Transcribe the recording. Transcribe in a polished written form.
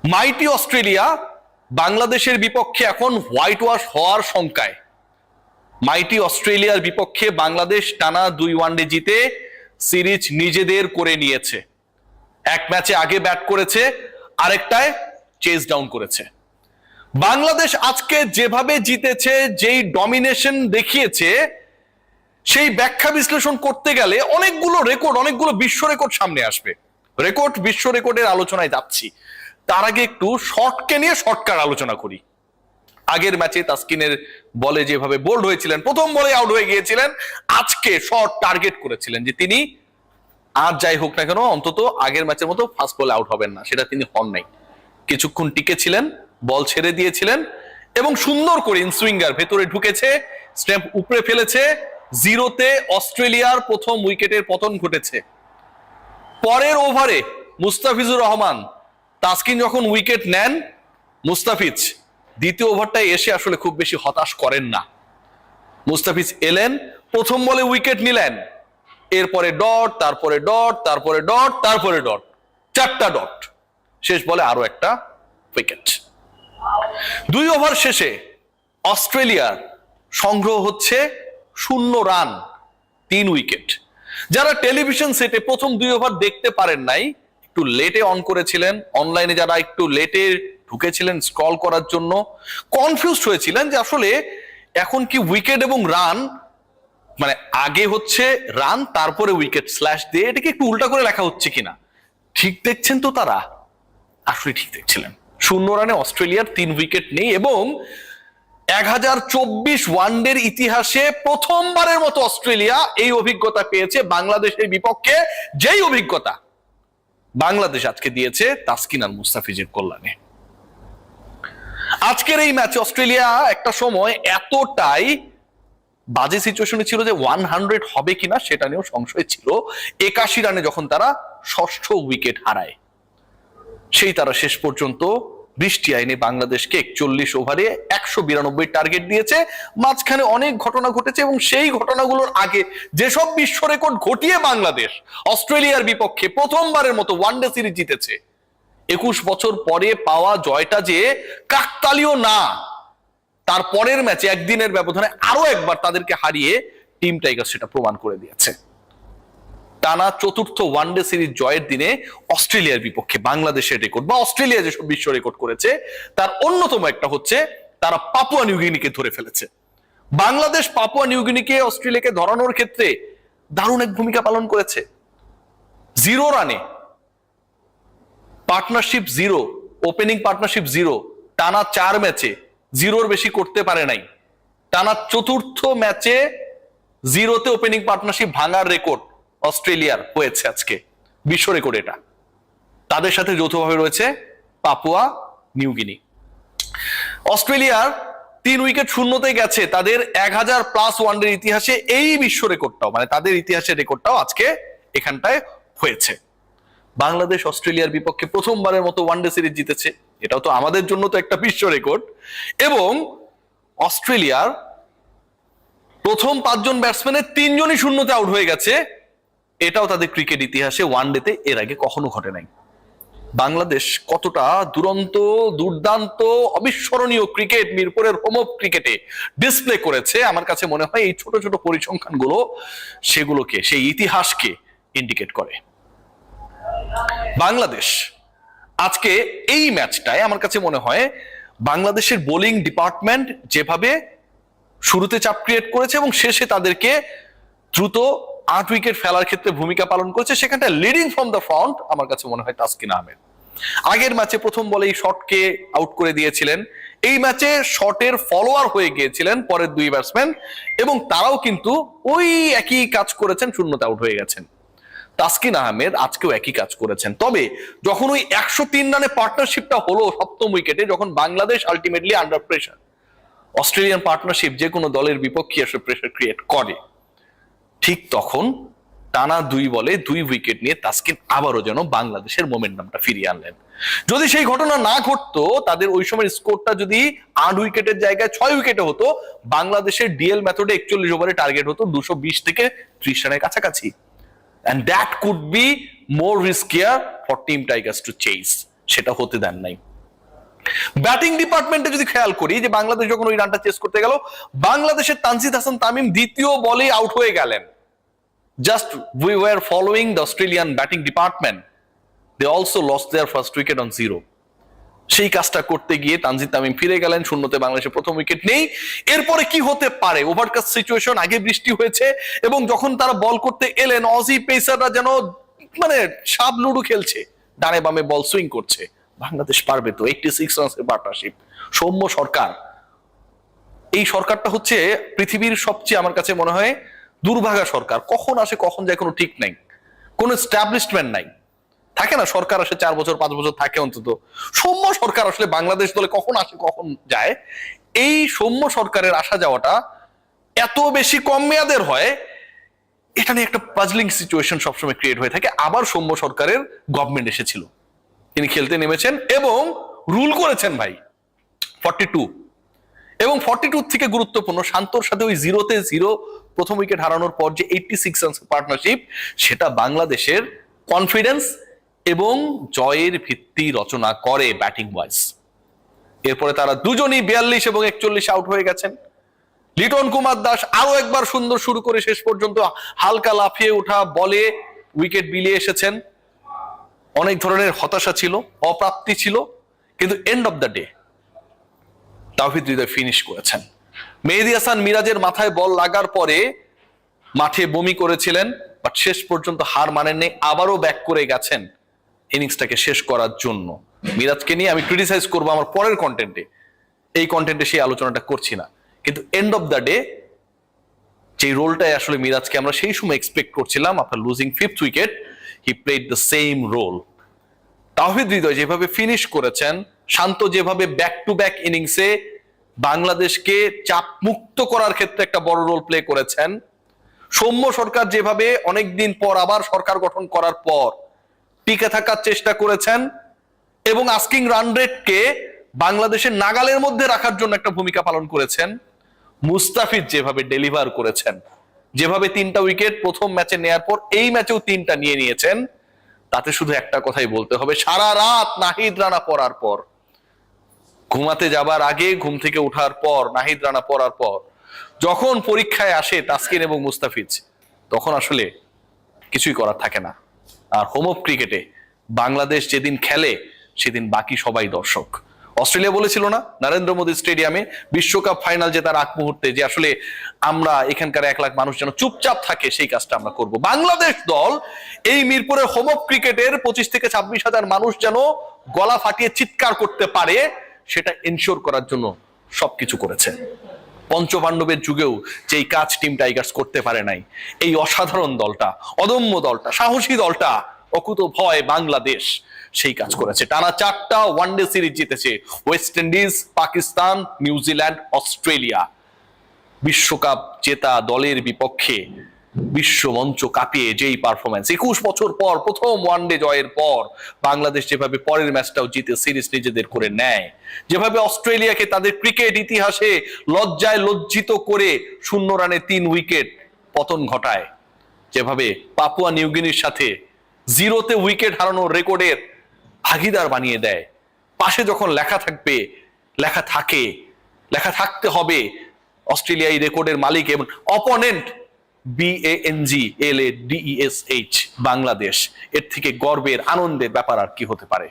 মাইটি Australia বাংলাদেশের বিপক্ষে এখন হোয়াইট ওয়াশ হওয়ার শঙ্কায়। মাইটি অস্ট্রেলিয়ার বিপক্ষে বাংলাদেশ টানা 2 ওয়ানডে জিতে সিরিজ নিজেদের করে নিয়েছে। এক ম্যাচে আগে ব্যাট করেছে, আরেকটায় চেজ ডাউন করেছে। বাংলাদেশ আজকে যেভাবে জিতেছে, যেই ডমিনেশন দেখিয়েছে, সেই ব্যাখ্যা বিশ্লেষণ করতে গেলে অনেকগুলো বিশ্ব রেকর্ড সামনে আসবে। বিশ্ব রেকর্ডের আলোচনায় যাচ্ছি, তার আগে একটু শর্টকে নিয়ে শর্টকাট আলোচনা করি। আগের ম্যাচে তাসকিনের বলে যেভাবে বোল্ড হয়েছিলেন, প্রথম বলে আউট হয়ে গিয়েছিলেন, আজকে শর্ট টার্গেট করেছিলেন যে তিনি আর যাই হোক না কেন অন্তত আগের ম্যাচের মতো ফার্স্ট বলে আউট হবেন না, সেটা তিনি হন নাই। কিছুক্ষণ টিকেছিলেন, বল ছেড়ে দিয়েছিলেন এবং সুন্দর করে ইনসুইঙ্গার ভেতরে ঢুকেছে, স্ট্যাম্প উপরে ফেলেছে। 0-তে অস্ট্রেলিয়ার প্রথম উইকেটের পতন ঘটেছে। পরের ওভারে মুস্তাফিজুর রহমান, তাসকিন যখন উইকেট নেন, মুস্তাফিজ দ্বিতীয় ওভারটায় এসে আসলে খুব বেশি হতাশ করেন না। মুস্তাফিজ এলেন, প্রথম বলে উইকেট নিলেন, এরপরে ডট, তারপরে ডট, তারপরে ডট, তারপরে ডট, 4টা ডট, শেষ বলে আরো একটা উইকেট। 2 ওভার শেষে অস্ট্রেলিয়ার সংগ্রহ হচ্ছে 0 রান, 3 উইকেট। যারা টেলিভিশন সেটে প্রথম 2 ওভার দেখতে পারেন নাই, একটু লেটে অন করেছিলেন, অনলাইনে যারা একটু লেটে ঢুকেছিলেন স্ক্রল করার জন্য, কনফিউজড হয়েছিলেন যে আসলে এখন কি উইকেট এবং রান, মানে আগে হচ্ছে রান তারপরে উইকেট স্ল্যাশ দিয়ে এটাকে একটু উল্টা করে লেখা হচ্ছে কিনা। ঠিক দেখছেন তো, তারা আসলে ঠিক দেখছিলেন। 0 রানে অস্ট্রেলিয়ার 3 উইকেট নেই এবং 1024 ওয়ানডের ইতিহাসে প্রথমবারের মতো অস্ট্রেলিয়া এই অভিজ্ঞতা পেয়েছে বাংলাদেশের বিপক্ষে, যেই অভিজ্ঞতা বাংলাদেশ আজকে দিয়েছে তাসকিন আর মুস্তাফিজের কল্যাণে। আজকের এই ম্যাচে অস্ট্রেলিয়া একটা সময় এতটাই বাজে সিচুয়েশনে ছিল যে 100 হবে কিনা সেটা নিয়েও সংশয় ছিল। 81 রানে যখন তারা ষষ্ঠ উইকেট হারায়, সেই তারা শেষ পর্যন্ত বৃষ্টি আইনে বাংলাদেশকে 41 ওভারে 192 টার্গেট দিয়েছে। মাঝখানে অনেক ঘটনা ঘটেছে এবং সেই ঘটনাগুলোর আগে যেসব বিশ্ব রেকর্ড ঘটিয়ে বাংলাদেশ অস্ট্রেলিয়ার বিপক্ষে প্রথমবারের মতো ওয়ানডে সিরিজ জিতেছে, 21 বছর পরে পাওয়া জয়টা যে কাকতালীয় না, তার পরের ম্যাচে একদিনের ব্যবধানে আরো একবার তাদেরকে হারিয়ে টিম টাইগার সেটা প্রমাণ করে দিয়েছে। টানা 4র্থ ওয়ানডে সিরিজ জয়ের দিনে অস্ট্রেলিয়ার বিপক্ষে বাংলাদেশের রেকর্ড বা অস্ট্রেলিয়া যেসব বিশ্ব রেকর্ড করেছে তার অন্যতম একটা হচ্ছে তারা পাপুয়া নিউগিনিকে ধরে ফেলেছে। বাংলাদেশ পাপুয়া নিউগিনিকে অস্ট্রেলিয়াকে ধরানোর ক্ষেত্রে দারুণ এক ভূমিকা পালন করেছে। 0 রানে পার্টনারশিপ 0, ওপেনিং পার্টনারশিপ 0, টানা 4 ম্যাচে 0-র বেশি করতে পারে নাই। টানা 4র্থ ম্যাচে 0-তে ওপেনিং পার্টনারশিপ ভাঙার রেকর্ড অস্ট্রেলিয়ার হয়েছে আজকে, বিশ্ব রেকর্ড এটা। তাদের সাথে যৌথভাবে রয়েছে পাপুয়া নিউগিনি। অস্ট্রেলিয়ার 3 উইকেট শূন্যতে গেছে তাদের 1000+ ওয়ানডের ইতিহাসে। এই বিশ্ব রেকর্ডটাও, মানে তাদের ইতিহাসের রেকর্ডটাও আজকে এখানটায় হয়েছে। বাংলাদেশ অস্ট্রেলিয়ার বিপক্ষে প্রথমবারের মতো ওয়ানডে সিরিজ জিতেছে, এটাও তো আমাদের জন্য তো একটা বিশ্ব রেকর্ড। এবং অস্ট্রেলিয়ার প্রথম 5 জন ব্যাটসম্যানের 3 জনই শূন্যতে আউট হয়ে গেছে, এটাও তাদের ক্রিকেট ইতিহাসে ওয়ানডেতে এর আগে কখনো ঘটে নাই। বাংলাদেশ কতটা দুরন্ত, দুর্দান্ত, অবিস্মরণীয় ক্রিকেট মিরপুরের হোম অফ ক্রিকেটে ডিসপ্লে করেছে, আমার কাছে মনে হয় এই ছোট ছোট পরিসংখ্যানগুলো সেগুলোকে, সেই ইতিহাসকে ইন্ডিকেট করে। বাংলাদেশ আজকে এই ম্যাচটায় আমার কাছে মনে হয় বাংলাদেশের বোলিং ডিপার্টমেন্ট যেভাবে শুরুতে চাপ ক্রিয়েট করেছে এবং শেষে তাদেরকে দ্রুত 8 উইকেট ফেলার ক্ষেত্রে ভূমিকা পালন করেছে, সেখানটা লিডিং ফ্রম দ্য ফ্রন্ট আমার কাছে মনে হয় তাসকিন আহমেদ। আগের ম্যাচে প্রথম বলেই শটকে আউট করে দিয়েছিলেন, এই ম্যাচে শটের ফলোয়ার হয়ে গিয়েছিলেন পরের 2 ব্যাটসম্যান এবং তারাও কিন্তু ওই একই কাজ করেছেন, শূন্যতে আউট হয়ে গেছেন। তাসকিন আহমেদ আজকেও একই কাজ করেছেন। তবে যখন ওই 103 রানে পার্টনারশিপটা হলো 7ম উইকেটে, যখন Bangladesh ultimately under pressure, Australian partnership যে কোনো দলের বিপক্ষে এসে প্রেসার ক্রিয়েট করে, ঠিক তখন টানা 2 বলে 2 উইকেট নিয়ে তাসকিন আবারও যেন বাংলাদেশের মোমেন্টামটা ফিরিয়ে আনলেন। যদি সেই ঘটনা না ঘটতো, তাদের ওই সময়ের স্কোরটা যদি 8 উইকেটের জায়গায় 6 উইকেটে হতো, বাংলাদেশের ডিএল মেথডে 41 ওভারে টার্গেট হতো 220 থেকে 30 রানের কাছাকাছি। And that could be more riskier for Team Tigers to chase. সেটা হতে দেন নাই। ব্যাটিং ডিপার্টমেন্টে যদি খেয়াল করি যে বাংলাদেশ যখন ওই রানটা চেস করতে গেল, বাংলাদেশের তানজিদ হাসান তামিম দ্বিতীয় বলে আউট হয়ে গেলেন। Just we were following the Australian batting department, they also lost their first wicket on 0। সেই কাজটা করতে গিয়ে তানজিদ তামিম ফিরে গেলেন, শূন্যতে বাংলাদেশের প্রথম উইকেট নেই। এরপরে কি হতে পারে, ওভারকাস্ট সিচুয়েশন, আগে বৃষ্টি হয়েছে, এবং যখন তারা বল করতে এলেন অজি পেসাররা যেন মানে সাব লুডু খেলছে, ডানে বামে বল সুইং করছে। বাংলাদেশ পারবে তো, 86 রানের পার্টনারশিপ। সৌম্য সরকার, এই সরকারটা হচ্ছে পৃথিবীর সবচেয়ে আমার কাছে মনে হয় দুর্ভাগা সরকার। কখন আসে কখন যায় কোনো ঠিক নাই, কোনো এস্টাবলিশমেন্ট নাই। থাকে না সরকার আসে 4 বছর 5 বছর থাকে অন্তত, সৌম্য সরকার আসলে বাংলাদেশ দলে কখন আসে কখন যায়। এই সৌম্য সরকারের আসা যাওয়াটা এত বেশি কম মেয়াদের হয়, এটা নিয়ে একটা পাজলিং সিচুয়েশন সবসময় ক্রিয়েট হয়ে থাকে। আবার সৌম্য সরকারের গভর্নমেন্ট এসেছিল, তিনি খেলতে নেমেছেন এবং রুল করেছেন ভাই 42, এবং 42 থেকে গুরুত্বপূর্ণ শান্তর সাথে ওই 0-তে 0 প্রথম উইকেট হারানোর পর যে 86 রানস পার্টনারশিপ, সেটা বাংলাদেশের কনফিডেন্স এবং জয়ের ভিত্তি রচনা করে ব্যাটিং ওয়াইজ। এরপরে তারা দুজনই 42 এবং 41 আউট হয়ে গেছেন। লিটন কুমার দাস আরো একবার সুন্দর শুরু করে শেষ পর্যন্ত হালকা লাফিয়ে ওঠা বলে উইকেট বিলিয়ে এসেছেন। অনেক ধরনের হতাশা ছিল, অপ্রাপ্তি ছিল, কিন্তু end of the day Towhid Hridoy finish করেছেন। মেহেদী হাসান মিরাজের মাথায় বল লাগার পরে মাঠে বমি করেছিলেন, বাট শেষ পর্যন্ত হার মানেননি, আবারও ব্যাক করে গেছেন ইনিংসটাকে শেষ করার জন্য। মিরাজকে নিয়ে আমি ক্রিটিসাইজ করবো আমার পরের কন্টেন্টে, এই কন্টেন্টে সেই আলোচনাটা করছি না। কিন্তু এন্ড অফ দ্য ডে যে রোলটাই আসলে মিরাজকে আমরা সেই সময় এক্সপেক্ট করছিলাম, after losing 5th wicket he played the same role. Towhid Hridoy যেভাবে ফিনিশ করেছেন, শান্ত যেভাবে ব্যাক টু ব্যাক ইনিংসে বাংলাদেশকে চাপ মুক্ত করার ক্ষেত্রে একটা বড় রোল প্লে করেছেন, সৌম্য সরকার যেভাবে অনেকদিন পর আবার সরকার গঠন করার পর টিকে থাকার চেষ্টা করেছেন এবং আস্কিং রান রেটকে বাংলাদেশের নাগালের মধ্যে রাখার জন্য একটা ভূমিকা পালন করেছেন, মুস্তাফিজ যেভাবে ডেলিভার করেছেন, যেভাবে 3টা উইকেট প্রথম ম্যাচে নেয়ার পর এই ম্যাচেও 3টা নিয়ে নিয়েছেন, তাতে শুধু একটা কথাই বলতে হবে, সারা রাত নাহিদ রানা পড়ার পর, ঘুমাতে যাবার আগে, ঘুম থেকে ওঠার পর, নাহিদ রানা পড়ার পর, যখন পরীক্ষায় আসে তাসকিন এবং মুস্তাফিজ, তখন আসলে কিছুই করার থাকে না। আর হোম অফ ক্রিকেটে বাংলাদেশ যেদিন খেলে সেদিন বাকি সবাই দর্শক। অস্ট্রেলিয়া বলেছিল না নরেন্দ্র মোদী স্টেডিয়ামে বিশ্বকাপ ফাইনাল জেতার আগ মুহূর্তে যে আসলে আমরা এখানকার 1 লাখ মানুষ যেন চুপচাপ থাকে, সেই কাজটা আমরা করব। বাংলাদেশ দল এই মিরপুরের হোম অফ ক্রিকেটের 25 থেকে 26 হাজার মানুষ যেন গলা ফাটিয়ে চিৎকার করতে পারে, সেটা এনশিওর করার জন্য সবকিছু করেছে। পঞ্চপাণ্ডবের যুগেও যেই কাজ টিম টাইগার্স করতে পারে নাই, এই অসাধারণ দলটা, অদম্য দলটা, সাহসী দলটা, অকুত ভয় বাংলাদেশ সেই কাজ করেছে। টানা 4টা ওয়ানডে সিরিজ জিতেছে, West Indies, Pakistan, New Zealand, Australia. বিশ্বকাপ জেতা দলের বিপক্ষে বিশ্ব মঞ্চ কাঁপিয়ে যেই পারফরমেন্স, 21 বছর পর প্রথম ওয়ানডে জয়ের পর বাংলাদেশ যেভাবে পরের ম্যাচটাও জিতে সিরিজ নিজেদের করে নেয়, যেভাবে অস্ট্রেলিয়াকে তাদের ক্রিকেট ইতিহাসে লজ্জায় লজ্জিত করে 0 রানে 3 উইকেট পতন ঘটায়, যেভাবে পাপুয়া নিউগিনির সাথে 0-তে উইকেট হারানোর রেকর্ডের ভাগিদার বানিয়ে দেয়। পাশে যখন লেখা থাকবে, লেখা থাকে, লেখা থাকতে হবে অস্ট্রেলিয়া এই রেকর্ডের মালিক এবং অপোনেন্ট BANGLADESH বাংলাদেশ, এর থেকে গর্বের আনন্দের ব্যাপার আর কি হতে পারে।